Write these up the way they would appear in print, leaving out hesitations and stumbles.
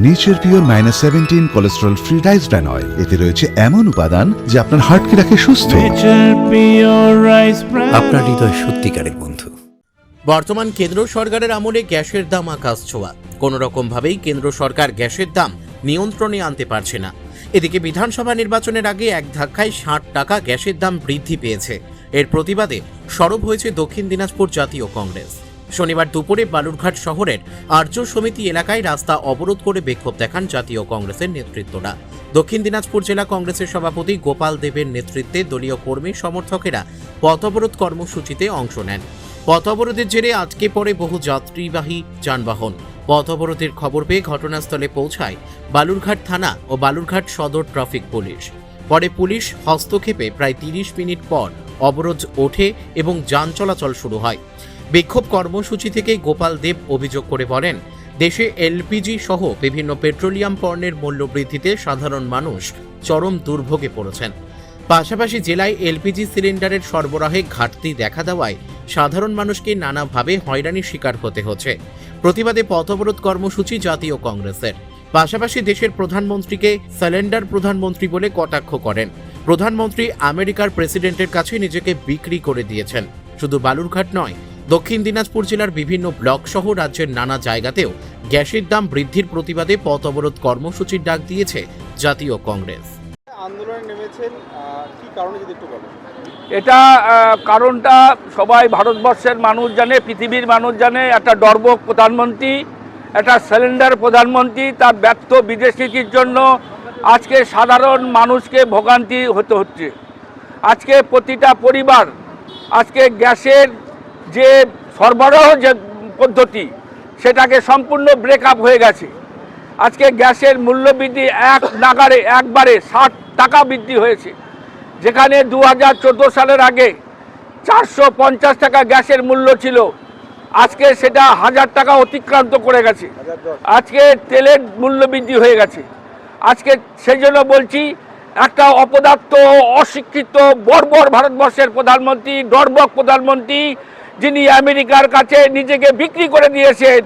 Nature pure -17 cholesterol free rice bran oil. এতে রয়েছে এমন উপাদান যা আপনার হার্টকে রাখে সুস্থ। আপনার হৃদয় সত্যিকারের বন্ধু। বর্তমান কেন্দ্র সরকারের আমলে গ্যাসের দাম আকাশ ছোঁয়া। কোনো রকমভাবেই কেন্দ্র সরকার গ্যাসের দাম নিয়ন্ত্রণে আনতে পারছে না। এদিকে বিধানসভা নির্বাচনের আগে এক ধাক্কায় 60 টাকা গ্যাসের দাম বৃদ্ধি পেয়েছে। এর প্রতিবাদে সরব হয়েছে দক্ষিণ দিনাজপুর জাতীয় কংগ্রেস। শনিবার দুপুরে বালুরঘাট শহরের আর্য সমিতি এলাকায় রাস্তা অবরোধ করে বিক্ষোভ দেখান জাতীয় কংগ্রেসের নেতৃত্বরা। দক্ষিণ দিনাজপুর জেলা কংগ্রেসের সভাপতি গোপাল দেবের নেতৃত্বে দলীয় কর্মী সমর্থকেরা পথ অবরোধ কর্মসূচিতে অংশ নেন। পথ অবরোধের জেরে আটকে পড়ে বহু যাত্রীবাহী যানবাহন। পথ অবরোধের খবর পেয়ে ঘটনাস্থলে পৌঁছায় বালুরঘাট থানা ও বালুরঘাট সদর ট্রাফিক পুলিশ। পরে পুলিশ হস্তক্ষেপে প্রায় 30 মিনিট পর অবরোধ ওঠে এবং যান চলাচল শুরু হয়। বিক্ষোভ কর্মসূচি থেকে গোপাল দেব অভিযোগ করে বলেন, দেশে এলপিজি সহ বিভিন্ন পেট্রোলিয়াম পণ্যের মূল্য বৃদ্ধিতে সাধারণ মানুষ চরম দুর্ভোগে পড়েছেন। পাশাপাশি জেলায় এলপিজি সিলিন্ডারের সরবরাহে ঘাটতি দেখা দেওয়ায় সাধারণ মানুষকে নানাভাবে হয়রানির শিকার হতে হচ্ছে। প্রতিবাদে পথ অবরোধ কর্মসূচি জাতীয় কংগ্রেসের। পাশাপাশি দেশের প্রধানমন্ত্রীকে সিলিন্ডার প্রধানমন্ত্রী বলে কটাক্ষ করেন। প্রধানমন্ত্রী আমেরিকার প্রেসিডেন্টের কাছে নিজেকে বিক্রি করে দিয়েছেন। শুধু বালুরঘাট নয়, দক্ষিণ দিনাজপুর জেলার বিভিন্ন ব্লক সহ রাজ্যের নানা জায়গাতেও গ্যাসের দাম বৃদ্ধির প্রতিবাদে পথ অবরোধ কর্মসূচির ডাক দিয়েছে জাতীয় কংগ্রেস। আন্দোলনে নেমেছেন কি কারণে যদি একটু বলেন? এটা কারণটা সবাই ভারতবর্ষের মানুষ জানে, পৃথিবীর মানুষ জানে। একটা ডর্বক প্রধানমন্ত্রী, একটা সিলিন্ডার প্রধানমন্ত্রী, তার ব্যর্থ বিদেশ নীতির জন্য আজকে সাধারণ মানুষকে ভোগান্তি হতে হচ্ছে। আজকে প্রতিটা পরিবার আজকে গ্যাসের যে সরবরাহ যে পদ্ধতি সেটাকে সম্পূর্ণ ব্রেকআপ হয়ে গেছে। আজকে গ্যাসের মূল্য বৃদ্ধি একবারে 60 টাকা বৃদ্ধি হয়েছে, যেখানে 2014 সালের আগে 450 টাকা গ্যাসের মূল্য ছিল, আজকে সেটা 1000 টাকা অতিক্রান্ত করে গেছে। আজকে তেলের মূল্য বৃদ্ধি হয়ে গেছে। আজকে সেই জন্য বলছি, একটা অপদার্থ, অশিক্ষিত, বর্বর ভারতবর্ষের প্রধানমন্ত্রী, ডর্বক প্রধানমন্ত্রী, যিনি আমেরিকার কাছে নিজেকে বিক্রি করে দিয়েছেন,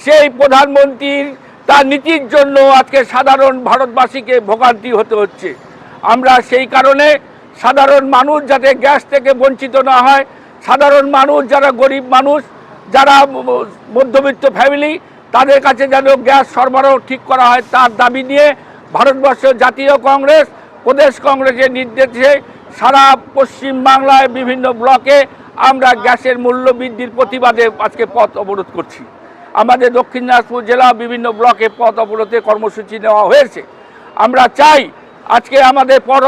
সেই প্রধানমন্ত্রীর তার নীতির জন্য আজকে সাধারণ ভারতবাসীকে ভোগান্তি হতে হচ্ছে। আমরা সেই কারণে সাধারণ মানুষ যাতে গ্যাস থেকে বঞ্চিত না হয়, সাধারণ মানুষ যারা গরিব মানুষ, যারা মধ্যবিত্ত ফ্যামিলি, তাদের কাছে যেন গ্যাস সরবরাহ ঠিক করা হয়, তার দাবি নিয়ে ভারতবর্ষ জাতীয় কংগ্রেস প্রদেশ কংগ্রেসের নির্দেশে সারা পশ্চিম বাংলায় বিভিন্ন ব্লকে আমরা গ্যাসের মূল্য বৃদ্ধির প্রতিবাদে আজকে পথ অবরোধ করছি। আমাদের দক্ষিণ দিনাজপুর জেলা বিভিন্ন ব্লকে পথ অবরোধের কর্মসূচি নেওয়া হয়েছে। আমরা চাই, আজকে আমাদের পথ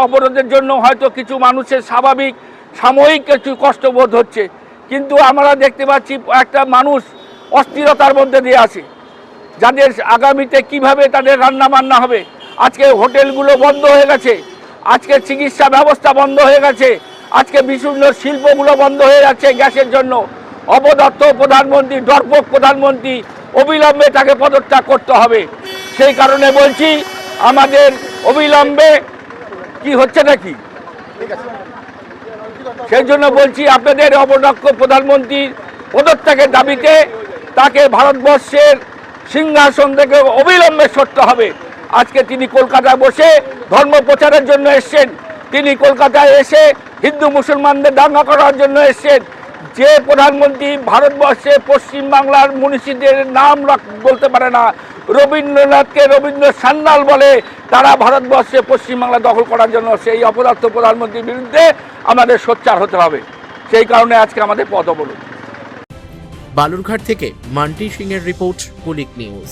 অবরোধের জন্য হয়তো কিছু মানুষের স্বাভাবিক সাময়িক কিছু কষ্টবোধ হচ্ছে, কিন্তু আমরা দেখতে পাচ্ছি একটা মানুষ অস্থিরতার মধ্যে দিয়ে আছে, যাদের আগামীতে কিভাবে তাদের রান্না বান্না হবে। আজকে হোটেলগুলো বন্ধ হয়ে গেছে, আজকে চিকিৎসা ব্যবস্থা বন্ধ হয়ে গেছে, আজকে বিভিন্ন শিল্পগুলো বন্ধ হয়ে যাচ্ছে গ্যাসের জন্য। অপদার্থ প্রধানমন্ত্রী, ডর্বক প্রধানমন্ত্রী, অবিলম্বে তাকে পদত্যাগ করতে হবে। সেই কারণে বলছি, আমাদের অবিলম্বে কি হচ্ছে নাকি, সেই জন্য বলছি আপনাদের অবদক্ষ প্রধানমন্ত্রীর পদত্যাগের দাবিতে তাকে ভারতবর্ষের সিংহাসন থেকে অবিলম্বে সরতে হবে। আজকে তিনি কলকাতায় বসে ধর্ম প্রচারের জন্য এসছেন, তিনি কলকাতায় এসে হিন্দু মুসলমানদের দাঙ্গা করার জন্য এসছেন। যে প্রধানমন্ত্রী ভারতবর্ষে পশ্চিমবাংলার মনীষীদের নাম বলতে পারে না, রবীন্দ্রনাথকে রবীন্দ্র সান্যাল বলে, তারা ভারতবর্ষে পশ্চিমবাংলা দখল করার জন্য সেই অপদার্থ প্রধানমন্ত্রীর বিরুদ্ধে আমাদের সোচ্চার হতে হবে। সেই কারণে আজকে আমাদের পথ অবরোধ। বালুরঘাট থেকে মান্টি সিং এর রিপোর্ট, কুলিক নিউজ।